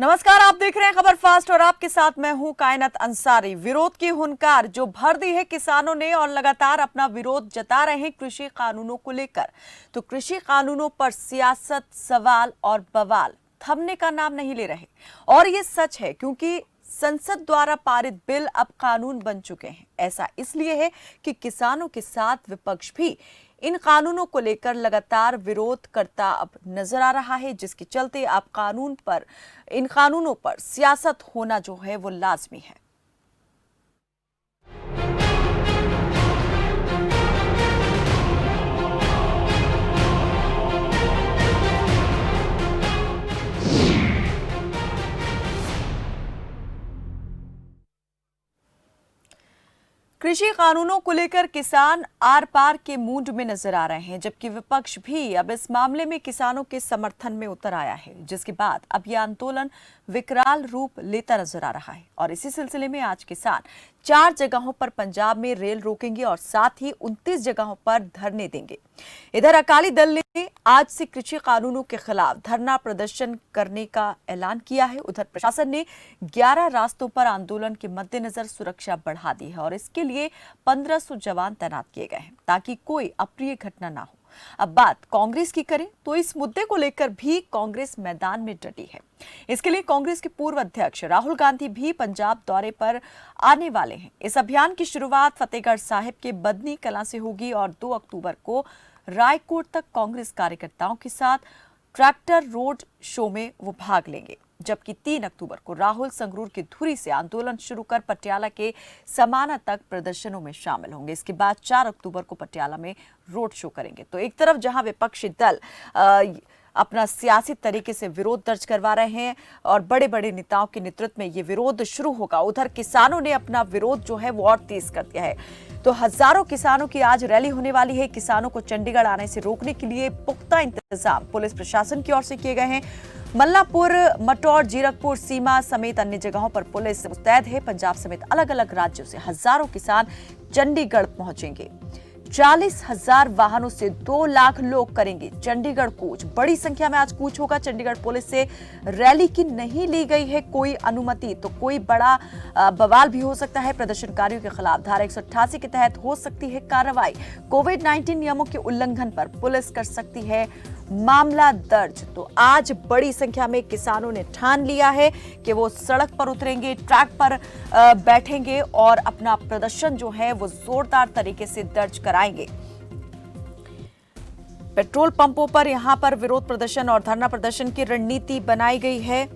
नमस्कार, आप देख रहे हैं खबर फास्ट और आपके साथ मैं हूं कायनात अंसारी। विरोध की हुंकार जो भर दी है किसानों ने और लगातार अपना विरोध जता रहे हैं कृषि कानूनों को लेकर। तो कृषि कानूनों पर सियासत, सवाल और बवाल थमने का नाम नहीं ले रहे। और ये सच है क्योंकि संसद द्वारा पारित बिल अब कानून बन चुके हैं। ऐसा इसलिए है कि किसानों के साथ विपक्ष भी इन कानूनों को लेकर लगातार विरोध करता अब नजर आ रहा है, जिसके चलते अब इन कानूनों पर सियासत होना जो है वो लाजमी है। कृषि कानूनों को लेकर किसान आर पार के मूड में नजर आ रहे हैं, जबकि विपक्ष भी अब इस मामले में किसानों के समर्थन में उतर आया है, जिसके बाद अब यह आंदोलन विकराल रूप लेता नजर आ रहा है। और इसी सिलसिले में आज किसान 4 जगहों पर पंजाब में रेल रोकेंगे और साथ ही 29 जगहों पर धरने देंगे। इधर अकाली दल ने आज से कृषि कानूनों के खिलाफ धरना प्रदर्शन करने का ऐलान किया है। उधर प्रशासन ने 11 रास्तों पर आंदोलन के मद्देनजर सुरक्षा बढ़ा दी है और इसके लिए 1500 जवान तैनात किए गए हैं ताकि कोई अप्रिय घटना ना हो। अब बात कांग्रेस की करें तो इस मुद्दे को लेकर भी कांग्रेस मैदान में डटी है। इसके लिए कांग्रेस के पूर्व अध्यक्ष राहुल गांधी भी पंजाब दौरे पर आने वाले हैं। इस अभियान की शुरुआत फतेहगढ़ साहिब के बदनी कलां से होगी और 2 अक्टूबर को रायकोट तक कांग्रेस कार्यकर्ताओं के साथ ट्रैक्टर रोड शो में वो भाग लेंगे, जबकि 3 अक्टूबर को राहुल संगरूर की धुरी से आंदोलन शुरू कर पटियाला के समाना तक प्रदर्शनों में शामिल होंगे। इसके बाद 4 अक्टूबर को पटियाला में रोड शो करेंगे। तो एक तरफ जहां विपक्षी दल अपना सियासी तरीके से विरोध दर्ज करवा रहे हैं और बड़े बड़े नेताओं के नेतृत्व में ये विरोध शुरू होगा, उधर किसानों ने अपना विरोध जो है वो और तेज कर दिया है। तो हजारों किसानों की आज रैली होने वाली है। किसानों को चंडीगढ़ आने से रोकने के लिए पुख्ता इंतजाम पुलिस प्रशासन की ओर से किए गए हैं। मल्लापुर, मटौर, जीरकपुर सीमा समेत अन्य जगहों पर पुलिस मुस्तैद है। पंजाब समेत अलग अलग राज्यों से हजारों किसान चंडीगढ़ पहुंचेंगे। 40,000 वाहनों से 2 लाख लोग करेंगे चंडीगढ़ कूच। बड़ी संख्या में आज कूच होगा। चंडीगढ़ पुलिस से रैली की नहीं ली गई है कोई अनुमति, तो कोई बड़ा बवाल भी हो सकता है। प्रदर्शनकारियों के खिलाफ धारा 188 के तहत हो सकती है कार्रवाई। कोविड-19 नियमों के उल्लंघन पर पुलिस कर सकती है मामला दर्ज। तो आज बड़ी संख्या में किसानों ने ठान लिया है कि वो सड़क पर उतरेंगे, ट्रैक पर बैठेंगे और अपना प्रदर्शन जो है वो जोरदार तरीके से दर्ज कराएंगे। पेट्रोल पंपों पर यहां पर विरोध प्रदर्शन और धरना प्रदर्शन की रणनीति बनाई गई है।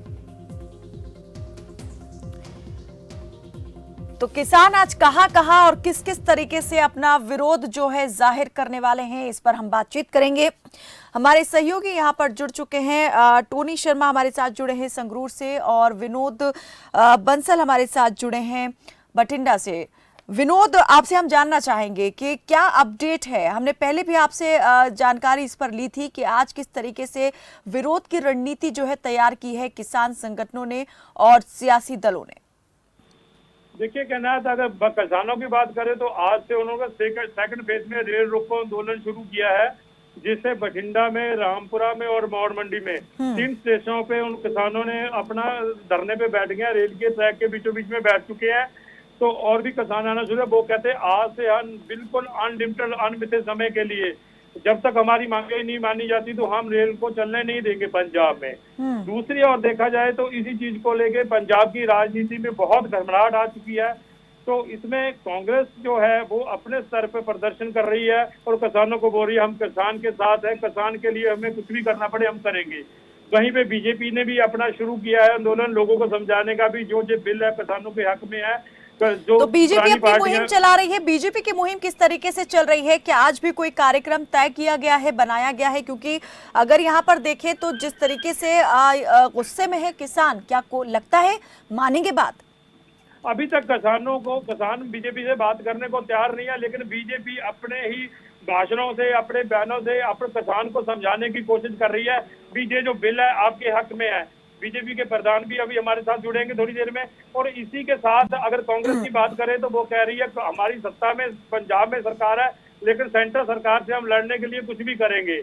तो किसान आज कहां और किस किस तरीके से अपना विरोध जो है जाहिर करने वाले हैं, इस पर हम बातचीत करेंगे। हमारे सहयोगी यहां पर जुड़ चुके हैं। टोनी शर्मा हमारे साथ जुड़े हैं संगरूर से और विनोद बंसल हमारे साथ जुड़े हैं बठिंडा से। विनोद, आपसे हम जानना चाहेंगे कि क्या अपडेट है। हमने पहले भी आपसे जानकारी इस पर ली थी कि आज किस तरीके से विरोध की रणनीति जो है तैयार की है किसान संगठनों ने और सियासी दलों ने। देखिए कहनात, अगर किसानों की बात करें तो आज से उन्होंने सेकंड फेज में रेल रोको आंदोलन शुरू किया है, जिससे बठिंडा में, रामपुरा में और मौड़ मंडी में 3 स्टेशनों पे उन किसानों ने अपना धरने पे बैठ गए। रेल के ट्रैक के बीचों बीच में बैठ चुके हैं। तो और भी किसान आना शुरू है। वो कहते हैं आज से हम बिल्कुल अनलिमिटेड अनमित समय के लिए, जब तक हमारी मांगे नहीं मानी जाती तो हम रेल को चलने नहीं देंगे पंजाब में। दूसरी ओर देखा जाए तो इसी चीज को लेके पंजाब की राजनीति में बहुत घबराहट आ चुकी है। तो इसमें कांग्रेस जो है वो अपने स्तर पर प्रदर्शन कर रही है और किसानों को बोल रही है हम किसान के साथ हैं, किसान के लिए हमें कुछ भी करना पड़े हम करेंगे। वहीं पे बीजेपी ने भी अपना शुरू किया है आंदोलन, लोगों को समझाने का भी जो बिल है किसानों के हक में है। तो बीजेपी अपनी मुहिम चला रही है। बीजेपी की मुहिम किस तरीके से चल रही है? क्या आज भी कोई कार्यक्रम तय किया गया है, बनाया गया है? क्योंकि अगर यहाँ पर देखें तो जिस तरीके से गुस्से में है किसान, क्या को लगता है मानेंगे बात? अभी तक किसान बीजेपी से बात करने को तैयार नहीं है, लेकिन बीजेपी अपने ही भाषणों से, अपने बयानों से अपने किसान को समझाने की कोशिश कर रही है। बीजे जो बिल है आपके हक में है। बीजेपी के प्रधान भी अभी हमारे साथ जुड़ेंगे थोड़ी देर में। और इसी के साथ अगर कांग्रेस की बात करें तो वो कह रही है हमारी सत्ता में पंजाब में सरकार है, लेकिन सेंट्रल सरकार से हम लड़ने के लिए कुछ भी करेंगे।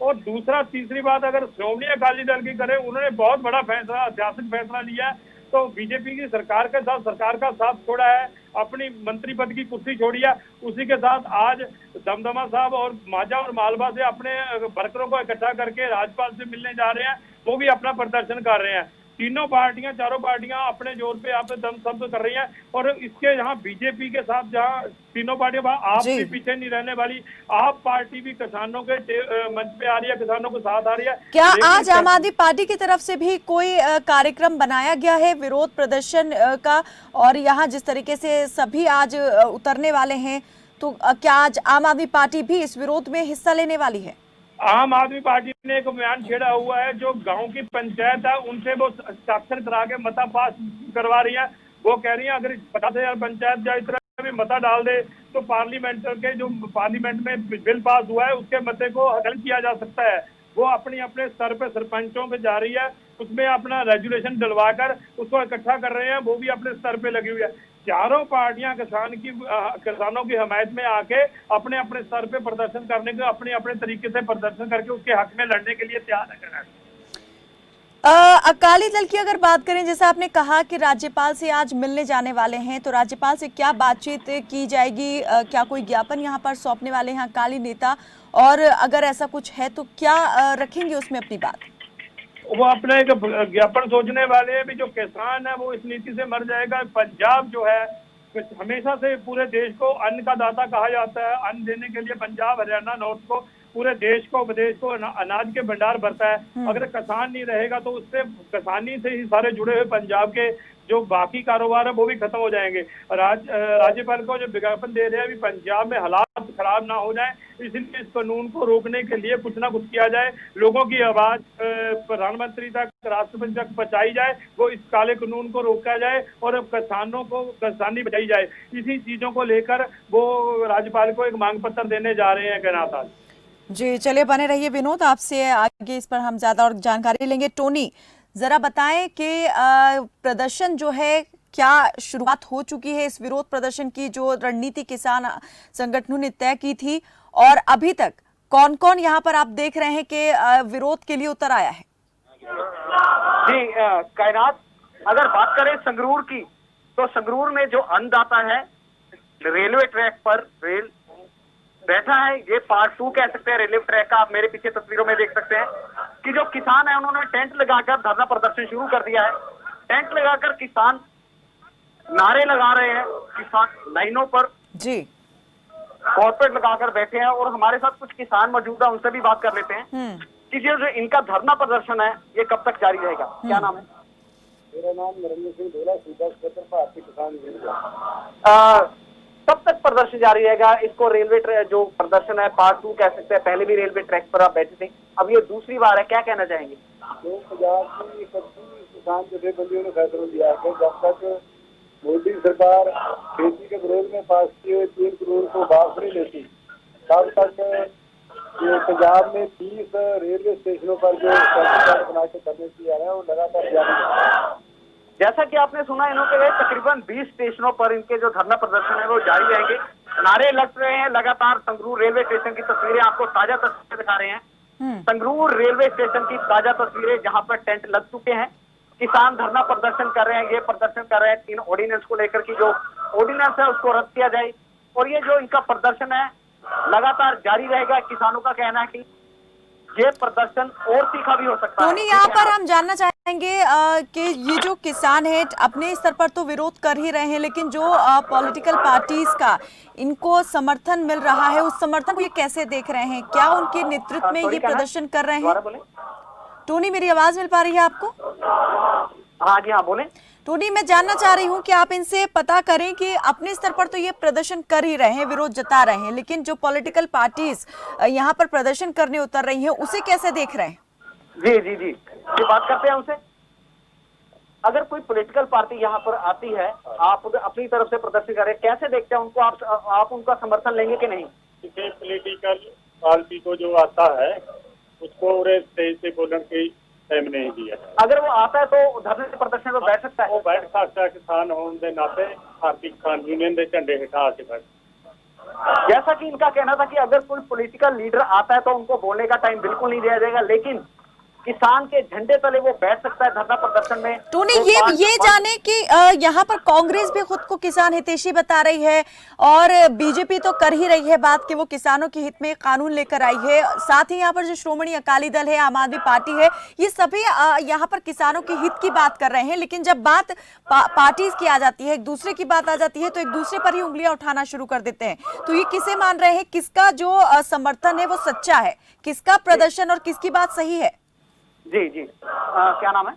और दूसरा तीसरी बात अगर श्रोमणी अकाली दल की करें, उन्होंने बहुत बड़ा फैसला, ऐतिहासिक फैसला लिया है। तो बीजेपी की सरकार के साथ सरकार का साथ छोड़ा है, अपनी मंत्री पद की कुर्सी छोड़ी है, उसी के साथ आज दमदमा साहब और माजा और मालवा से अपने वर्करों को इकट्ठा करके राज्यपाल से मिलने जा रहे हैं, वो भी अपना प्रदर्शन कर रहे हैं। तीनों पार्टियां, चारों पार्टियां अपने जोर पे यहाँ पे दम शब्द कर रही हैं। और इसके यहाँ बीजेपी के साथ जहाँ तीनों पार्टियां, आप भी पीछे नहीं रहने वाली। आप पार्टी भी किसानों के मंच पे आ रही है, किसानों को साथ आ रही है। क्या आज आम आदमी पार्टी की तरफ से भी कोई कार्यक्रम बनाया गया है विरोध प्रदर्शन का? और यहाँ जिस तरीके से सभी आज उतरने वाले हैं, तो क्या आज आम आदमी पार्टी भी इस विरोध में हिस्सा लेने वाली है? आम आदमी पार्टी ने एक बयान छेड़ा हुआ है, जो गांव की पंचायत है उनसे वो हस्ताक्षर करा के मता पास करवा रही है। वो कह रही है अगर 50,000 पंचायत या इस तरह भी मता डाल दे तो पार्लियामेंट में बिल पास हुआ है उसके मते को हल किया जा सकता है। वो अपने स्तर पे सरपंचों पे जा रही है, उसमें अपना रेजुलेशन डलवा कर उसको इकट्ठा कर रहे हैं, वो भी अपने स्तर पे लगी हुई है। चारों पार्टियां किसानों की हमायत में आके अपने अपने स्तर पे प्रदर्शन करने के, अपने अपने तरीके से प्रदर्शन करके उसके हक में लड़ने के लिए तैयार है। अकाली दल की अगर बात करें, जैसा आपने कहा कि राज्यपाल से आज मिलने जाने वाले हैं, तो राज्यपाल से क्या बातचीत की जाएगी? क्या कोई ज्ञापन यहाँ पर सौंपने वाले हैं अकाली नेता? और अगर ऐसा कुछ है तो क्या रखेंगे उसमें अपनी बात? वो अपने एक ज्ञापन सोचने वाले हैं भी, जो किसान है वो इस नीति से मर जाएगा। पंजाब जो है हमेशा से पूरे देश को अन्न का दाता कहा जाता है। अन्न देने के लिए पंजाब, हरियाणा, नॉर्थ को, पूरे देश को, विदेश को अनाज के भंडार भरता है। अगर किसान नहीं रहेगा तो उससे, किसानी से ही सारे जुड़े हुए पंजाब के जो बाकी कारोबार है वो भी खत्म हो जाएंगे। राज्यपाल को जो विज्ञापन दे रहे हैं अभी, पंजाब में हालात खराब ना हो जाए, इसलिए इस कानून को रोकने के लिए कुछ ना कुछ किया जाए। लोगों की आवाज प्रधानमंत्री तक, राष्ट्रपति तक पहुंचाई जाए, वो इस काले कानून को रोका जाए और किसानों को किसानी बचाई जाए। इसी चीजों को लेकर वो राज्यपाल को एक मांग पत्र देने जा रहे हैं कैनाथ आज। जी, चलिए बने रहिए विनोद, आपसे आगे इस पर हम ज्यादा और जानकारी लेंगे। टोनी, जरा बताएं कि प्रदर्शन जो है, क्या शुरुआत हो चुकी है इस विरोध प्रदर्शन की, जो रणनीति किसान संगठनों ने तय की थी, और अभी तक कौन कौन यहाँ पर आप देख रहे हैं कि विरोध के लिए उतर आया है? जी कायनात, अगर बात करें संगरूर की, तो संगरूर में जो अन्नदाता है रेलवे ट्रैक पर बैठा है। ये पार्ट 2 कह सकते हैं रेलवे ट्रैक का। आप मेरे पीछे तस्वीरों में देख सकते हैं कि जो किसान है उन्होंने टेंट लगाकर धरना प्रदर्शन शुरू कर दिया है। टेंट लगाकर किसान नारे लगा रहे हैं, किसान लाइनों पर जी कॉर्पोरेट लगाकर बैठे हैं। और हमारे साथ कुछ किसान मौजूद है, उनसे भी बात कर लेते हैं कि जो इनका धरना प्रदर्शन है ये कब तक जारी रहेगा। क्या नाम है? मेरा नाम नरेंद्र सिंह धोला, सूबा क्षेत्र भारतीय किसान यूनियन। कब तक प्रदर्शन जारी रहेगा? इसको रेलवे जो प्रदर्शन है पार्ट 2 कह सकते हैं। पहले भी रेलवे ट्रैक पर आप बैठे थे, अब ये दूसरी बार है, क्या कहना चाहेंगे? जो पंजाब की 31 किसान जथेबंदियों ने फैसला लिया है कि जब तक मोदी सरकार खेती के विरोध में पास किए 3 करोड़ को वापस नहीं लेती, तब तक जो पंजाब में 30 रेलवे स्टेशनों पर जो बना के करने की जा रहा है वो लगातार जारी है। जैसा कि आपने सुना, इन्होंने तकरीबन 20 स्टेशनों पर इनके जो धरना प्रदर्शन है वो जारी रहेंगे। नारे लग रहे हैं लगातार। संगरूर रेलवे स्टेशन की तस्वीरें आपको ताजा तस्वीरें दिखा रहे हैं। संगरूर रेलवे स्टेशन की ताजा तस्वीरें, जहां पर टेंट लग चुके हैं, किसान धरना प्रदर्शन कर रहे हैं। ये प्रदर्शन कर रहे हैं 3 ऑर्डिनेंस को लेकर की, जो ऑर्डिनेंस है उसको रद्द किया जाए। और ये जो इनका प्रदर्शन है लगातार जारी रहेगा। किसानों का कहना है कि ये प्रदर्शन और तीखा भी हो सकता है। टोनी, यहाँ पर हम जानना चाहेंगे कि ये जो किसान है अपने स्तर पर तो विरोध कर ही रहे हैं, लेकिन जो पॉलिटिकल पार्टीज का इनको समर्थन मिल रहा है, उस समर्थन को ये कैसे देख रहे हैं? क्या उनके नेतृत्व में ये प्रदर्शन कर रहे हैं? टोनी, मेरी आवाज मिल पा रही है आपको? हाँ जी, हाँ बोले। टोनी, मैं जानना चाह रही हूँ कि आप इनसे पता करें कि अपने स्तर पर तो ये प्रदर्शन कर ही रहे हैं, विरोध जता रहे हैं, लेकिन जो पॉलिटिकल पार्टीज यहाँ पर प्रदर्शन करने उतर रही हैं, उसे कैसे देख रहे हैं? जी जी जी, ये बात करते हैं उनसे। अगर कोई पॉलिटिकल पार्टी यहाँ पर आती है, आप अपनी तरफ से प्रदर्शन करें, कैसे देखते हैं उनको? आप उनका समर्थन लेंगे कि नहीं? किसी पॉलिटिकल पार्टी को जो आता है उसको स्टेज से बोलने की टाइम नहीं दिया। अगर वो आता है तो धरने प्रदर्शन में बैठ सकता है? वो बैठ सकता है, किसान होने के नाते भारतीय किसान यूनियन के झंडे हेठा आके बैठ। जैसा कि इनका कहना था कि अगर कोई पॉलिटिकल लीडर आता है तो उनको बोलने का टाइम बिल्कुल नहीं दिया जाएगा, लेकिन किसान के झंडे तले वो बैठ सकता है धरना प्रदर्शन में। टोनी, तो ये जाने कि यहाँ पर कांग्रेस भी खुद को किसान हितैषी बता रही है और बीजेपी तो कर ही रही है बात कि वो किसानों के हित में कानून लेकर आई है। साथ ही यहाँ पर जो श्रोमणी अकाली दल है, आम आदमी पार्टी है, ये सभी यहाँ पर किसानों के हित की बात कर रहे हैं। लेकिन जब बात पार्टीज की आ जाती है, एक दूसरे की बात आ जाती है, तो एक दूसरे पर ही उंगलियां उठाना शुरू कर देते हैं। तो ये किसे मान रहे हैं, किसका जो समर्थन है वो सच्चा है, किसका प्रदर्शन और किसकी बात सही है? जी जी क्या नाम है?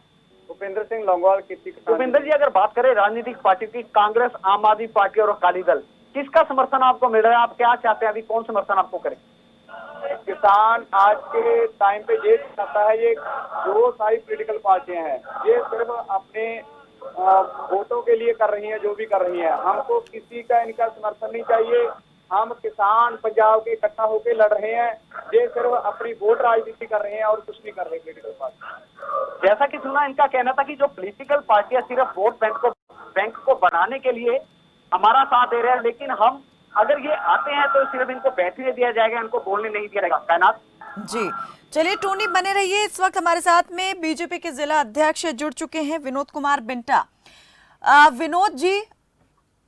भूपेंद्र सिंह लौंगोवाल खेती किसान। भूपेंद्र जी, अगर बात करें राजनीतिक पार्टी की, कांग्रेस, आम आदमी पार्टी और अकाली दल, किसका समर्थन आपको मिल रहा है? आप क्या चाहते हैं, अभी कौन समर्थन आपको करे? किसान आज के टाइम पे ये चाहता है, ये जो सारी पॉलिटिकल पार्टियां हैं ये सिर्फ अपने वोटों के लिए कर रही हैं, जो भी कर रही हैं। हमको किसी का इनका समर्थन नहीं चाहिए। हम किसान पंजाब के इकट्ठा होकर लड़ रहे हैं, ये सिर्फ अपनी वोट राजनीति कर रहे हैं और कुछ नहीं कर रहे पॉलिटिकल पार्टी। जैसा कि सुना, इनका कहना था कि जो पॉलिटिकल पार्टियां सिर्फ वोट बैंक को बनाने के लिए हमारा साथ दे रहे हैं, लेकिन हम अगर ये आते हैं तो सिर्फ इनको बैठने दिया जाएगा, इनको बोलने नहीं दिया जाएगा। कायनात जी, चलिए टोनी बने रहिए। इस वक्त हमारे साथ में बीजेपी के जिला अध्यक्ष जुड़ चुके हैं, विनोद कुमार बिंटा। विनोद जी,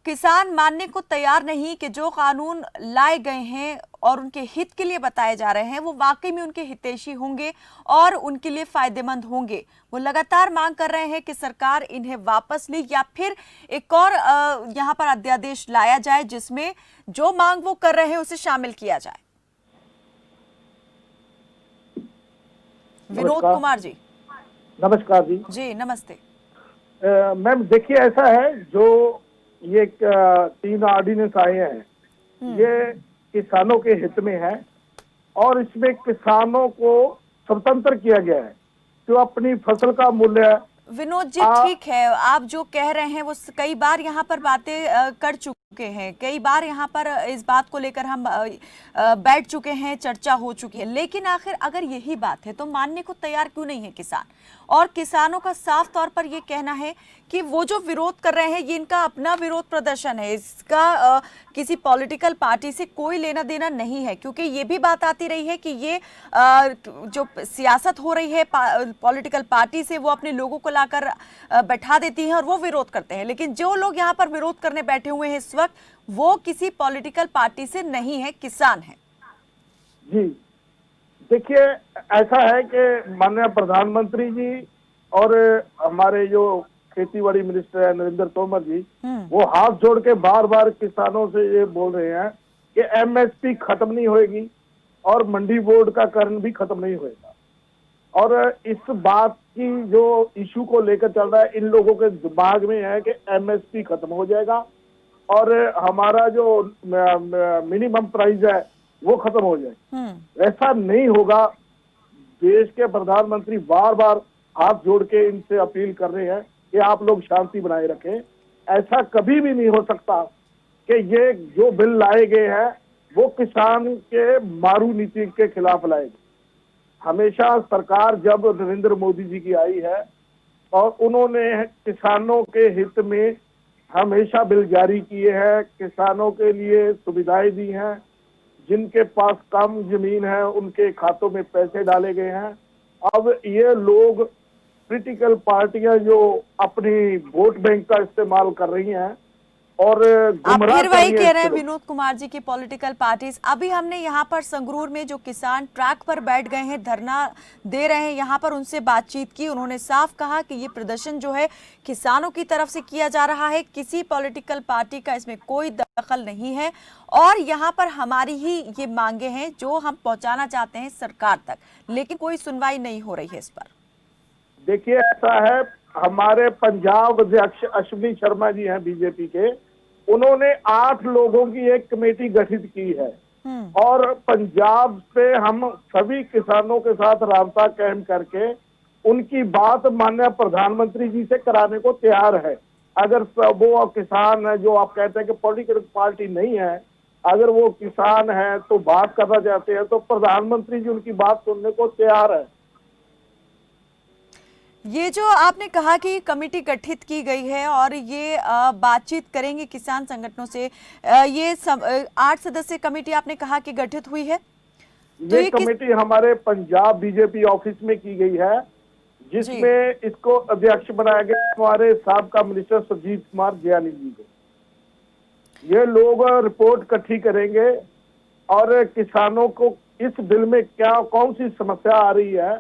किसान मानने को तैयार नहीं कि जो कानून लाए गए हैं और उनके हित के लिए बताए जा रहे हैं वो वाकई में उनके हितैषी होंगे और उनके लिए फायदेमंद होंगे। वो लगातार मांग कर रहे हैं कि सरकार इन्हें वापस ले या फिर एक और यहाँ पर अध्यादेश लाया जाए जिसमें जो मांग वो कर रहे हैं उसे शामिल किया जाए। विनोद कुमार जी। नमस्कार जी। जी नमस्ते। मैम देखिए, ऐसा है, जो ये 3 ऑर्डिनेंस आए हैं ये किसानों के हित में है और इसमें किसानों को स्वतंत्र किया गया है जो अपनी फसल का मूल्य। विनोद जी ठीक है, आप जो कह रहे हैं वो कई बार यहाँ पर बातें कर चुके हैं, कई बार यहाँ पर इस बात को लेकर हम बैठ चुके हैं, चर्चा हो चुकी है। लेकिन आखिर अगर यही बात है तो मानने को तैयार क्यों नहीं है किसान? और किसानों का साफ तौर पर ये कहना है कि वो जो विरोध कर रहे हैं ये इनका अपना विरोध प्रदर्शन है, इसका किसी पॉलिटिकल पार्टी से कोई लेना देना नहीं है। क्योंकि ये भी बात आती रही है कि ये जो सियासत हो रही है पॉलिटिकल पार्टी से, वो अपने लोगों को लाकर बैठा देती हैं और वो विरोध करते हैं। लेकिन जो लोग यहाँ पर विरोध करने बैठे हुए हैं इस वक्त, वो किसी पॉलिटिकल पार्टी से नहीं है, किसान है। जी देखिए, ऐसा है कि माननीय प्रधानमंत्री जी और हमारे जो खेती बाड़ी मिनिस्टर है नरेंद्र तोमर जी, वो हाथ जोड़ के बार बार किसानों से ये बोल रहे हैं कि एमएसपी खत्म नहीं होगी और मंडी बोर्ड का कारण भी खत्म नहीं होगा। और इस बात की जो इशू को लेकर चल रहा है, इन लोगों के दिमाग में है कि एमएसपी खत्म हो जाएगा और हमारा जो मिनिमम प्राइस है वो खत्म हो जाए। ऐसा नहीं होगा। देश के प्रधानमंत्री बार बार हाथ जोड़ के इनसे अपील कर रहे हैं कि आप लोग शांति बनाए रखें। ऐसा कभी भी नहीं हो सकता कि ये जो बिल लाए गए हैं वो किसान के मारू नीति के खिलाफ लाए गए। हमेशा सरकार जब नरेंद्र मोदी जी की आई है और उन्होंने किसानों के हित में हमेशा बिल जारी किए हैं, किसानों के लिए सुविधाएं दी हैं। जिनके पास कम जमीन है उनके खातों में पैसे डाले गए हैं। अब ये लोग पॉलिटिकल पार्टियां जो अपनी वोट बैंक का इस्तेमाल कर रही हैं और आप फिर वही कह रहे हैं विनोद कुमार जी की पॉलिटिकल पार्टीज। अभी हमने यहाँ पर संगरूर में जो किसान ट्रैक पर बैठ गए हैं, धरना दे रहे हैं, यहाँ पर उनसे बातचीत की। उन्होंने साफ कहा कि ये प्रदर्शन जो है किसानों की तरफ से किया जा रहा है, किसी पॉलिटिकल पार्टी का इसमें कोई दखल नहीं है और यहाँ पर हमारी ही ये मांगे हैं जो हम पहुंचाना चाहते हैं सरकार तक, लेकिन कोई सुनवाई नहीं हो रही है इस पर। देखिए, ऐसा है, हमारे पंजाब अध्यक्ष अश्विनी शर्मा जी हैं बीजेपी के, उन्होंने 8 लोगों की एक कमेटी गठित की है और पंजाब से हम सभी किसानों के साथ राबता कायम करके उनकी बात माननीय प्रधानमंत्री जी से कराने को तैयार है। अगर वो किसान है जो आप कहते हैं कि पॉलिटिकल पार्टी नहीं है, अगर वो किसान है तो बात करना चाहते हैं तो प्रधानमंत्री जी उनकी बात सुनने को तैयार है। ये जो आपने कहा कि कमेटी गठित की गई है और ये बातचीत करेंगे किसान संगठनों से, ये 8 सदस्यीय कमेटी आपने कहा कि गठित हुई है, तो ये कमेटी हमारे पंजाब बीजेपी ऑफिस में की गई है, जिसमें इसको अध्यक्ष बनाया गया हमारे साबका मिनिस्टर सुरजीत कुमार ज्ञानी जी को। ये लोग रिपोर्ट इकट्ठी करेंगे और किसानों को इस बिल में क्या कौन सी समस्या आ रही है,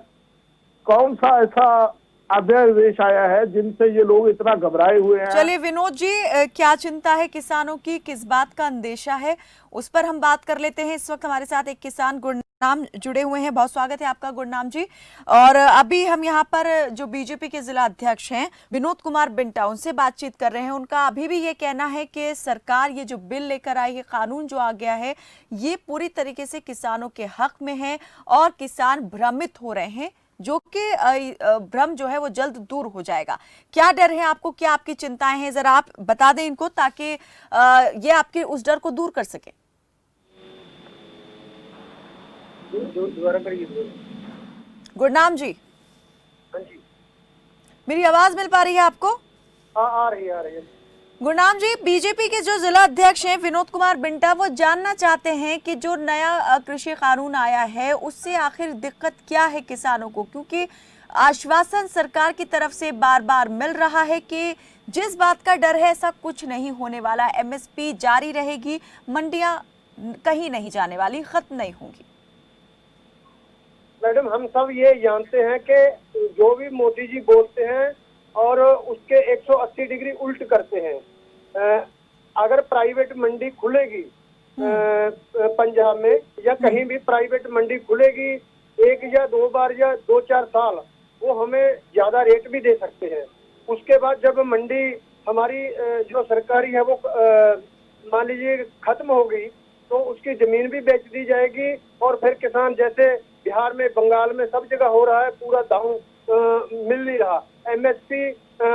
कौन सा ऐसा अध्यादेश आया है जिनसे ये लोग इतना घबराए हुए हैं। चलिए विनोद जी, क्या चिंता है किसानों की, किस बात का अंदेशा है, उस पर हम बात कर लेते हैं। इस वक्त हमारे साथ एक किसान गुरनाम जुड़े हुए हैं, बहुत स्वागत है आपका गुरनाम जी। और अभी हम यहाँ पर जो बीजेपी के जिला अध्यक्ष हैं विनोद कुमार बिंटा, उनसे बातचीत कर रहे हैं। उनका अभी भी ये कहना है कि सरकार ये जो बिल लेकर आई है, कानून जो आ गया है, ये पूरी तरीके से किसानों के हक में है और किसान भ्रमित हो रहे हैं, जो कि भ्रम जो है वो जल्द दूर हो जाएगा। क्या डर है आपको, क्या आपकी चिंताएं हैं, जरा आप बता दें इनको, ताकि ये आपके उस डर को दूर कर सके। गुरनाम जी, मेरी आवाज मिल पा रही है आपको? आ रही है। गुरनाम जी, बीजेपी के जो जिला अध्यक्ष हैं विनोद कुमार बिंटा, वो जानना चाहते हैं कि जो नया कृषि कानून आया है उससे आखिर दिक्कत क्या है किसानों को, क्योंकि आश्वासन सरकार की तरफ से बार बार मिल रहा है कि जिस बात का डर है ऐसा कुछ नहीं होने वाला, एमएसपी जारी रहेगी, मंडियां कहीं नहीं जाने वाली, खत्म नहीं होंगी। मैडम, हम सब ये जानते हैं कि जो भी मोदी जी बोलते हैं और उसके 180 डिग्री उल्ट करते हैं। अगर प्राइवेट मंडी खुलेगी पंजाब में या कहीं भी प्राइवेट मंडी खुलेगी, 1 या 2 बार या 2-4 साल, वो हमें ज्यादा रेट भी दे सकते हैं। उसके बाद जब मंडी हमारी जो सरकारी है वो मान लीजिए खत्म हो गई, तो उसकी जमीन भी बेच दी जाएगी और फिर किसान, जैसे बिहार में, बंगाल में, सब जगह हो रहा है, पूरा दाम मिल नहीं रहा। एमएसपी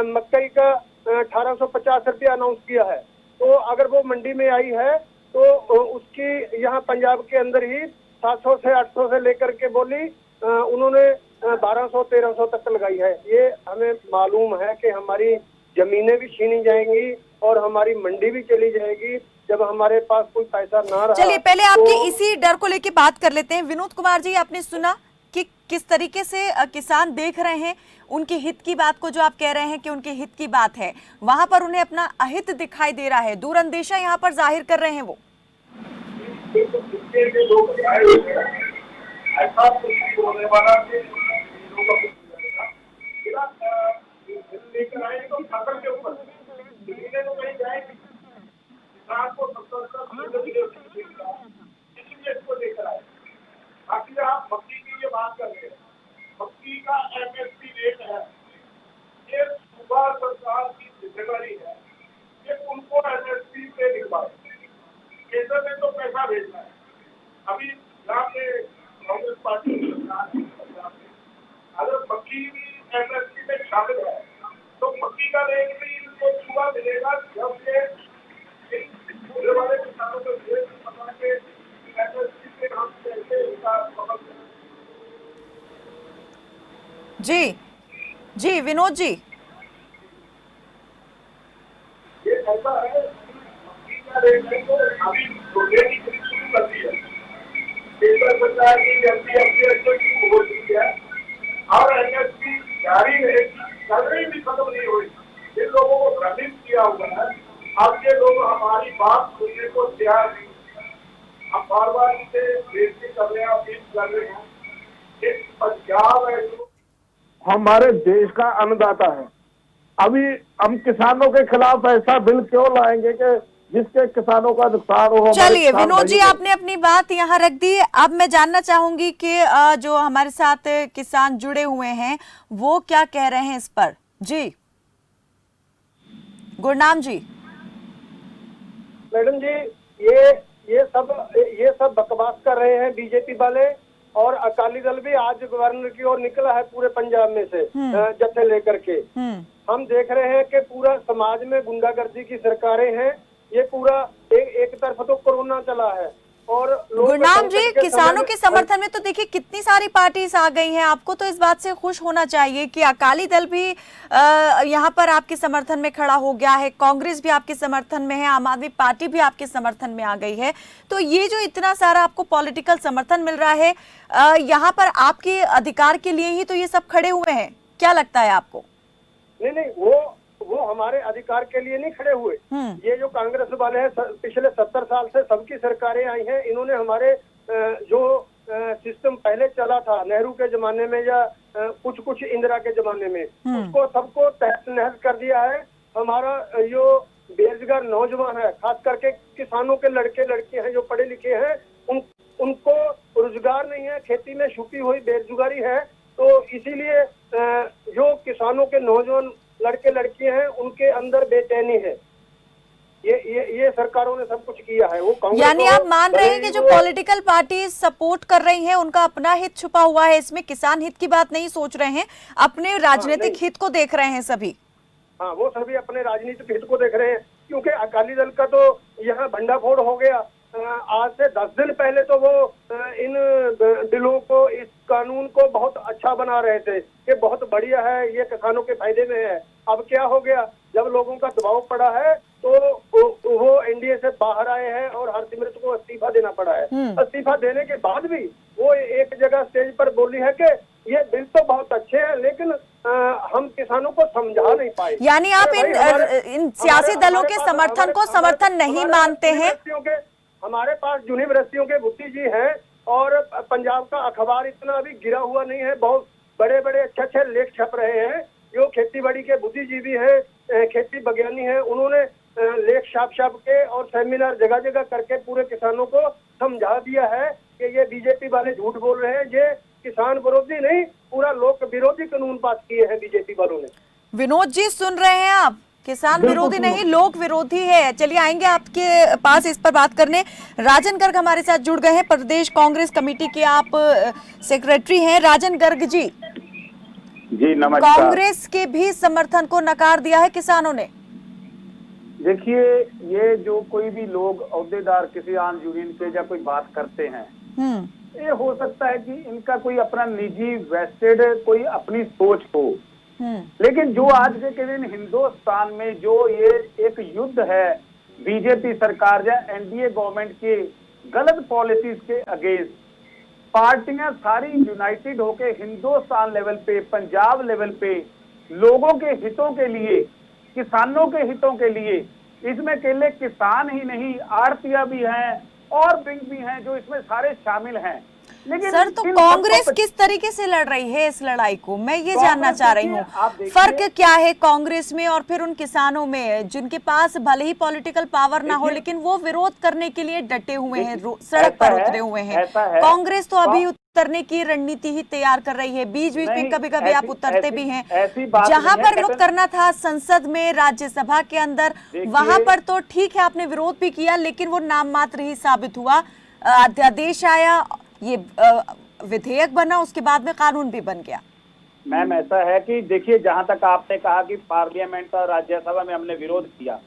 मकई का 1850 रुपया अनाउंस किया है, तो अगर वो मंडी में आई है तो उसकी यहाँ पंजाब के अंदर ही 700 से 800 से लेकर के बोली उन्होंने 1200-1300 तक लगाई है। ये हमें मालूम है कि हमारी जमीनें भी छीनी जाएंगी और हमारी मंडी भी चली जाएगी जब हमारे पास कोई पैसा ना रहा। चलिए पहले आपके इसी डर को लेके बात कर लेते हैं। विनोद कुमार जी, आपने सुना कि किस तरीके से किसान देख रहे हैं उनके हित की बात को, जो आप कह रहे हैं कि उनके हित की बात है, वहां पर उन्हें अपना अहित दिखाई दे रहा है, दूरअंदेशा यहाँ पर जाहिर कर रहे हैं वो। ऐसा कुछ होने वाला लेकर आए तो फसल के ऊपर जमीनें तो कहीं जाएंगी, किसान को इसीलिए इसको लेकर आए। बाकी आप मक्की की ये बात कर रहे हैं, मक्की का एमएसपी रेट है, ये सूबा सरकार की जिम्मेदारी है कि उनको एमएसपी पे लिखवाए। केंद्र में तो पैसा भेजना है। अभी आपने कांग्रेस पार्टी अगर मक्की भी एमएसपी में शामिल है तो मक्की का रेट भी इनको छुआ मिलेगा, जब ये वाले किसानों को पता के एमएसपी पे हम कैसे इसका पकड़। जी विनोद जी, ये ऐसा है मक्की का रेट तो अभी रोके की शुरू कर दी है, केंद्र सरकार की एमपी हो चुकी है और एमएसपी जारी रहेगी, कभी भी खत्म नहीं हुई। जिन लोगों को भ्रमित किया हुआ है, अब ये लोग हमारी बात सुनने को तैयार नहीं। हम बार बार इसे बेइज्जती कर रहे हैं, अपील कर रहे हैं। इस पंजाब है जो हमारे देश का अन्नदाता है, अभी हम किसानों के खिलाफ ऐसा बिल क्यों लाएंगे कि जिसके किसानों का नुकसान हो। चलिए विनोद जी, आपने अपनी बात यहाँ रख दी। अब मैं जानना चाहूंगी कि जो हमारे साथ किसान जुड़े हुए हैं वो क्या कह रहे हैं इस पर। जी गुरनाम जी। मैडम जी, ये सब बकवास कर रहे हैं बीजेपी वाले, और अकाली दल भी आज गवर्नर की ओर निकला है पूरे पंजाब में से जत्थे लेकर के। हम देख रहे हैं कि पूरा समाज में गुंडागर्दी की सरकारें हैं। ये पूरा एक तरफ तो कोरोना चला है, और लोग गुरनाम जी, संकट के समय किसानों में- के समर्थन में तो देखिए कितनी सारी पार्टीज आ गई हैं। आपको तो इस बात से खुश होना चाहिए कि अकाली दल भी यहाँ पर आपके समर्थन में खड़ा हो गया है, कांग्रेस भी आपके समर्थन में है, आम आदमी पार्टी भी आपके समर्थन में आ गई है। तो ये जो इतना सारा आपको पॉलिटिकल समर्थन मिल रहा है, यहाँ पर आपके अधिकार के लिए ही तो ये सब खड़े हुए हैं, क्या लगता है आपको? नहीं, वो हमारे अधिकार के लिए नहीं खड़े हुए। ये जो कांग्रेस वाले हैं, पिछले 70 साल से सबकी सरकारें आई हैं, इन्होंने हमारे जो सिस्टम पहले चला था नेहरू के जमाने में या कुछ इंदिरा के जमाने में, उसको सबको तहस नहस कर दिया है। हमारा जो बेरोजगार नौजवान है, खास करके किसानों के लड़के लड़कियां हैं जो पढ़े लिखे हैं, उनको रोजगार नहीं है, खेती में छुपी हुई बेरोजगारी है। तो इसीलिए जो किसानों के नौजवान लड़के लड़कियां हैं, उनके अंदर बेचैनी है। ये सरकारों ने सब कुछ किया है। वो कांग्रेस, यानी आप मान रहे हैं कि जो पॉलिटिकल पार्टी सपोर्ट कर रही हैं उनका अपना हित छुपा हुआ है, इसमें किसान हित की बात नहीं सोच रहे हैं, अपने राजनीतिक हित को देख रहे हैं सभी। हाँ, वो सभी अपने राजनीतिक हित को देख रहे हैं, क्योंकि अकाली दल का तो यहाँ भंडाफोड़ हो गया। आज से 10 दिन पहले तो वो इन बिलों को, इस कानून को बहुत अच्छा बना रहे थे कि बहुत बढ़िया है, ये किसानों के फायदे में है। अब क्या हो गया, जब लोगों का दबाव पड़ा है तो वो एनडीए से बाहर आए हैं और हरसिमरत को इस्तीफा देना पड़ा है। इस्तीफा देने के बाद भी वो एक जगह स्टेज पर बोली है कि ये बिल तो बहुत अच्छे हैं, लेकिन हम किसानों को समझा नहीं पाए। यानी आप इन सियासी दलों के समर्थन को समर्थन नहीं मानते हैं? हमारे पास यूनिवर्सिटियों के बुद्धिजीवी हैं और पंजाब का अखबार इतना अभी गिरा हुआ नहीं है, बहुत बड़े बड़े अच्छे लेख छप रहे हैं। जो खेती बाड़ी के बुद्धिजीवी हैं, खेती विज्ञानी हैं, उन्होंने लेख छाप के और सेमिनार जगह जगह करके पूरे किसानों को समझा दिया है कि ये बीजेपी वाले झूठ बोल रहे हैं, ये किसान विरोधी नहीं, पूरा लोक विरोधी कानून पास किए हैं बीजेपी वालों ने। विनोद जी, सुन रहे हैं आप? किसान विरोधी नहीं, लोक विरोधी है। चलिए आएंगे आपके पास इस पर बात करने। राजन गर्ग हमारे साथ जुड़ गए हैं, प्रदेश कांग्रेस कमेटी के आप सेक्रेटरी हैं। राजन गर्ग जी, नमस्कार। कांग्रेस के भी समर्थन को नकार दिया है किसानों ने। देखिए, ये जो कोई भी लोग अहदेदार किसी आन यूनियन के या कोई बात करते हैं, ये हो सकता है कि इनका कोई अपना निजी वेस्टेड कोई अपनी सोच हो, लेकिन जो आज के दिन हिंदुस्तान में जो ये एक युद्ध है बीजेपी सरकार या एनडीए गवर्नमेंट के गलत पॉलिसीज के अगेंस्ट, पार्टियां सारी यूनाइटेड होके हिंदुस्तान लेवल पे, पंजाब लेवल पे लोगों के हितों के लिए, किसानों के हितों के लिए, इसमें अकेले किसान ही नहीं, आड़तियां भी हैं और बैंक भी हैं जो इसमें सारे शामिल हैं। लेकिन सर, तो कांग्रेस किस तरीके से लड़ रही है इस लड़ाई को, मैं ये जानना चाह रही हूँ। फर्क क्या है कांग्रेस में और फिर उन किसानों में जिनके पास भले ही पॉलिटिकल पावर ना हो, लेकिन वो विरोध करने के लिए डटे हुए हैं, सड़क पर उतरे हुए हैं। कांग्रेस तो अभी उतरने की रणनीति ही तैयार कर रही है, बीच बीच में कभी कभी आप उतरते भी हैं। जहां पर विरोध करना था संसद में, राज्यसभा के अंदर, वहां पर तो ठीक है आपने विरोध भी किया, लेकिन वो नाम मात्र ही साबित हुआ। अध्यादेश आया, ये विधेयक बना, उसके बाद में कानून भी बन गया। मैम, ऐसा है कि देखिए, जहां तक आपने कहा कि पार्लियामेंट और राज्यसभा में हमने विरोध किया,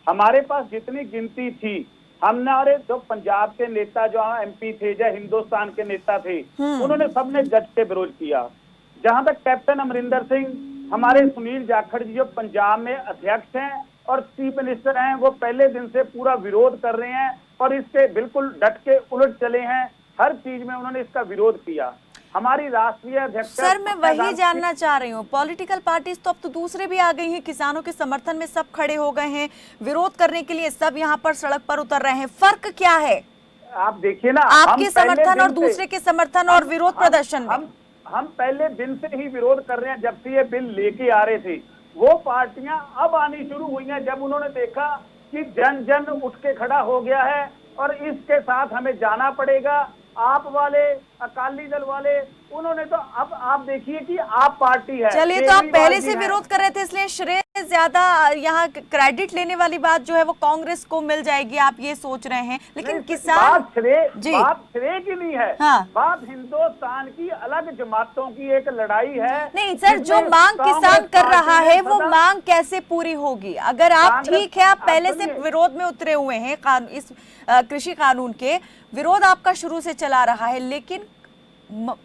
हमारे पास जितनी गिनती थी, हमारे जो पंजाब के नेता जो एमपी थे या हिंदुस्तान के नेता थे, उन्होंने सबने जज से विरोध किया। जहां तक कैप्टन अमरिंदर सिंह, हमारे सुनील जाखड़ जी जो पंजाब में अध्यक्ष हैं और चीफ मिनिस्टर हैं, वो पहले दिन से पूरा विरोध कर रहे हैं और इसके बिल्कुल डट के उलट चले हैं। हर चीज में उन्होंने इसका विरोध किया। हमारी राष्ट्रीय अध्यक्ष, सर मैं वही जानना चाह रही हूँ, पॉलिटिकल पार्टीज तो अब तो दूसरे भी आ गई हैं, किसानों के समर्थन में सब खड़े हो गए हैं, विरोध करने के लिए सब यहाँ पर सड़क पर उतर रहे हैं। फर्क क्या है? आप देखिए ना, आपके समर्थन और दूसरे के समर्थन और विरोध प्रदर्शन में। हम पहले दिन से ही विरोध कर रहे हैं। जब से ये बिल लेके आ रहे थे, वो पार्टियां अब आनी शुरू हुई हैं जब उन्होंने देखा कि जन जन उठ के खड़ा हो गया है और इसके साथ हमें जाना पड़ेगा। आप वाले, अकाली दल वाले, उन्होंने तो अब आप देखिए कि आप पार्टी है। चलिए, तो आप पहले से विरोध कर रहे थे, इसलिए श्रेय ज्यादा यहाँ क्रेडिट लेने वाली बात जो है वो कांग्रेस को मिल जाएगी, आप ये सोच रहे हैं, लेकिन किसान बात जी श्रेय की नहीं है। हाँ। बात हिंदुस्तान की अलग जमातों की एक लड़ाई है। नहीं सर, जो मांग किसान कर रहा है वो मांग कैसे पूरी होगी? अगर आप ठीक है, आप पहले से विरोध में उतरे हुए हैं इस कृषि कानून के, विरोध आपका शुरू से चला रहा है, लेकिन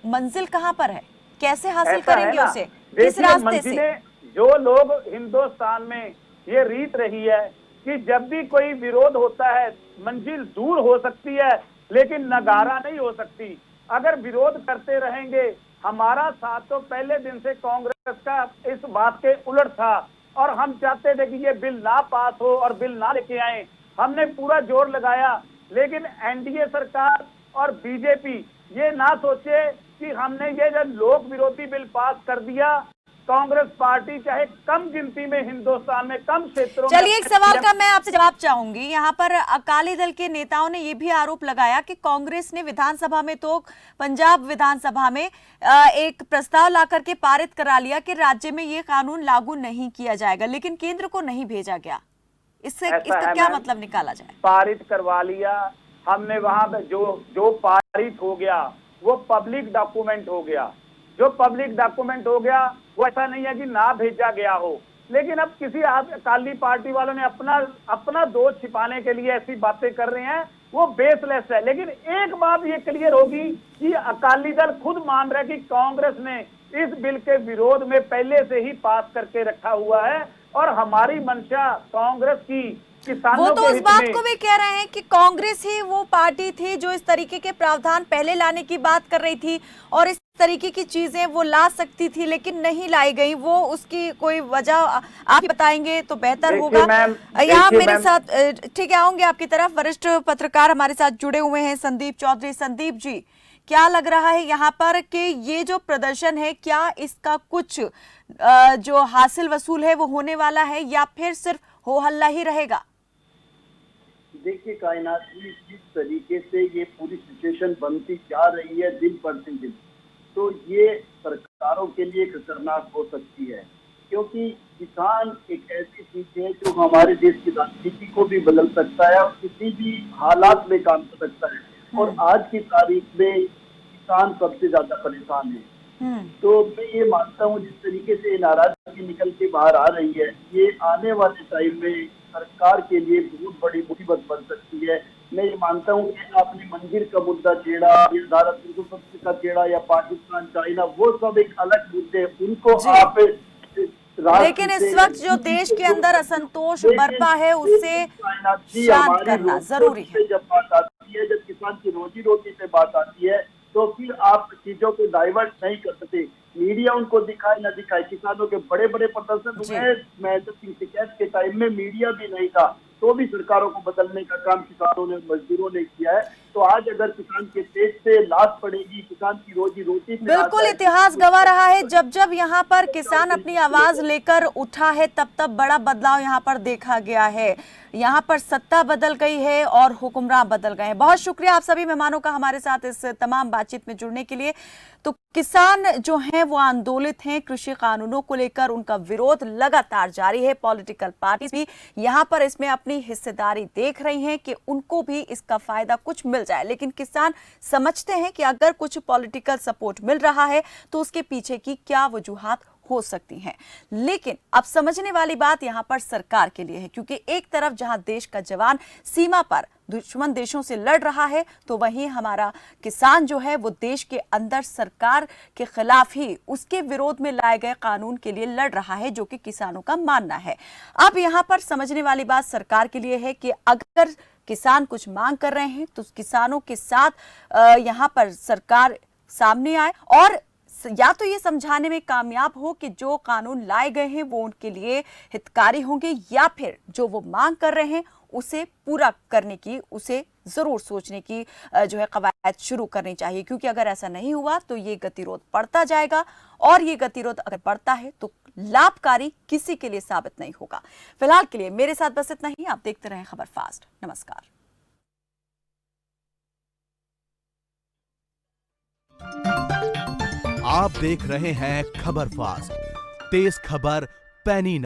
मंजिल कहाँ पर है? कैसे हासिल करेंगे उसे? किस रास्ते से? जो लोग हिंदुस्तान में ये रीत रही है कि जब भी कोई विरोध होता है मंजिल दूर हो सकती है लेकिन नगारा नहीं हो सकती। अगर विरोध करते रहेंगे, हमारा साथ तो पहले दिन से कांग्रेस का इस बात के उलट था और हम चाहते थे कि ये बिल ना पास हो और बिल ना लेके आए। हमने पूरा जोर लगाया, लेकिन एनडीए सरकार और बीजेपी ये ना सोचे कि हमने ये जो लोक विरोधी बिल पास कर दिया, कांग्रेस पार्टी चाहे कम गिनती में हिंदुस्तान में कम क्षेत्रों में। चलिए, एक सवाल का मैं आपसे जवाब चाहूंगी। यहाँ पर अकाली दल के नेताओं ने ये भी आरोप लगाया कि कांग्रेस ने विधानसभा में, तो पंजाब विधानसभा में एक प्रस्ताव ला करके पारित करा लिया कि राज्य में ये कानून लागू नहीं किया जाएगा, लेकिन केंद्र को नहीं भेजा गया। इसका क्या मतलब निकाला जाए? पारित करवा लिया हमने, वहां पे जो पारित हो गया वो पब्लिक डॉक्यूमेंट हो गया। जो पब्लिक डॉक्यूमेंट हो गया वो ऐसा नहीं है कि ना भेजा गया हो, लेकिन अब किसी अकाली पार्टी वालों ने अपना दोष छिपाने के लिए ऐसी बातें कर रहे हैं, वो बेसलेस है। लेकिन एक बात ये क्लियर होगी कि अकाली दल खुद मान रहा है कि कांग्रेस ने इस बिल के विरोध में पहले से ही पास करके रखा हुआ है और हमारी मंशा कांग्रेस की वो तो उस बात को भी कह रहे हैं कि कांग्रेस ही वो पार्टी थी जो इस तरीके के प्रावधान पहले लाने की बात कर रही थी और इस तरीके की चीजें वो ला सकती थी लेकिन नहीं लाई गई। वो उसकी कोई वजह आप बताएंगे तो बेहतर होगा। यहाँ मेरे साथ, ठीक है, आऊंगे आपकी तरफ, वरिष्ठ पत्रकार हमारे साथ जुड़े हुए हैं संदीप चौधरी। संदीप जी, क्या लग रहा है यहाँ पर कि ये जो प्रदर्शन है, क्या इसका कुछ जो हासिल वसूल है वो होने वाला है या फिर सिर्फ हो हल्ला ही रहेगा? देखिए कायनात की जिस तरीके से ये पूरी सिचुएशन बनती जा रही है दिन प्रतिदिन, तो ये सरकारों के लिए खतरनाक हो सकती है, क्योंकि किसान एक ऐसी चीज है जो हमारे देश की राजनीति को भी बदल सकता है और किसी भी हालात में काम कर सकता है। और आज की तारीख में किसान सबसे ज्यादा परेशान है। तो मैं ये मानता हूँ जिस तरीके से नाराजगी निकल के बाहर आ रही है, ये आने वाले टाइम में सरकार के लिए बहुत बड़ी मुसीबत बन सकती है। मैं ये मानता हूँ कि आपने मंदिर का मुद्दा छेड़ा या धारा 370 का छेड़ा या पाकिस्तान चाइना, वो सब एक अलग मुद्दे, उनको आप लेकिन इस वक्त जो देश के अंदर असंतोष बरपा है उससे शांत करना जरूरी है। जब बात आती है, जब किसान की रोजी रोटी पे बात आती है, तो फिर आप चीजों को डाइवर्ट नहीं कर सकते। मीडिया उनको दिखाए ना दिखाए, किसानों के बड़े बड़े प्रदर्शन हुए, महेंद्र सिंह टिकैत के टाइम में मीडिया भी नहीं था, तो भी सरकारों को बदलने का काम किसानों ने, मजदूरों ने किया है। तो आज अगर किसान के पेट से लात पड़ेगी, किसान की रोजी रोटी, बिल्कुल इतिहास गवाह रहा है, जब जब यहाँ पर किसान अपनी आवाज लेकर उठा है तब तब बड़ा बदलाव यहाँ पर देखा गया है। यहाँ पर सत्ता बदल गई है और हुक्मरान बदल गए हैं। बहुत शुक्रिया आप सभी मेहमानों का हमारे साथ इस तमाम बातचीत में जुड़ने के लिए। तो किसान जो हैं वो आंदोलित हैं कृषि कानूनों को लेकर, उनका विरोध लगातार जारी है। पॉलिटिकल पार्टी भी यहाँ पर इसमें अपनी हिस्सेदारी देख रही हैं कि उनको भी इसका फायदा कुछ मिल जाए, लेकिन किसान समझते हैं कि अगर कुछ पॉलिटिकल सपोर्ट मिल रहा है तो उसके पीछे की क्या वजूहात हो सकती हैं। लेकिन अब समझने वाली बात यहां पर सरकार के लिए है, क्योंकि एक तरफ जहां देश का जवान सीमा पर दुश्मन देशों से लड़ रहा है, तो वहीं हमारा किसान जो है वो देश के अंदर सरकार के खिलाफ ही, उसके विरोध में लाए गए कानून के लिए लड़ रहा है, जो कि किसानों का मानना है। अब यहां पर समझने वाली बात सरकार के लिए है कि अगर किसान कुछ मांग कर रहे हैं तो किसानों के साथ यहां पर सरकार सामने आए और या तो ये समझाने में कामयाब हो कि जो कानून लाए गए हैं वो उनके लिए हितकारी होंगे, या फिर जो वो मांग कर रहे हैं उसे पूरा करने की, उसे जरूर सोचने की जो है कवायद शुरू करनी चाहिए। क्योंकि अगर ऐसा नहीं हुआ तो ये गतिरोध बढ़ता जाएगा और ये गतिरोध अगर बढ़ता है तो लाभकारी किसी के लिए साबित नहीं होगा। फिलहाल के लिए मेरे साथ बस इतना ही। आप देखते रहें खबर फास्ट। नमस्कार। आप देख रहे हैं खबर फास्ट, तेज खबर पैनी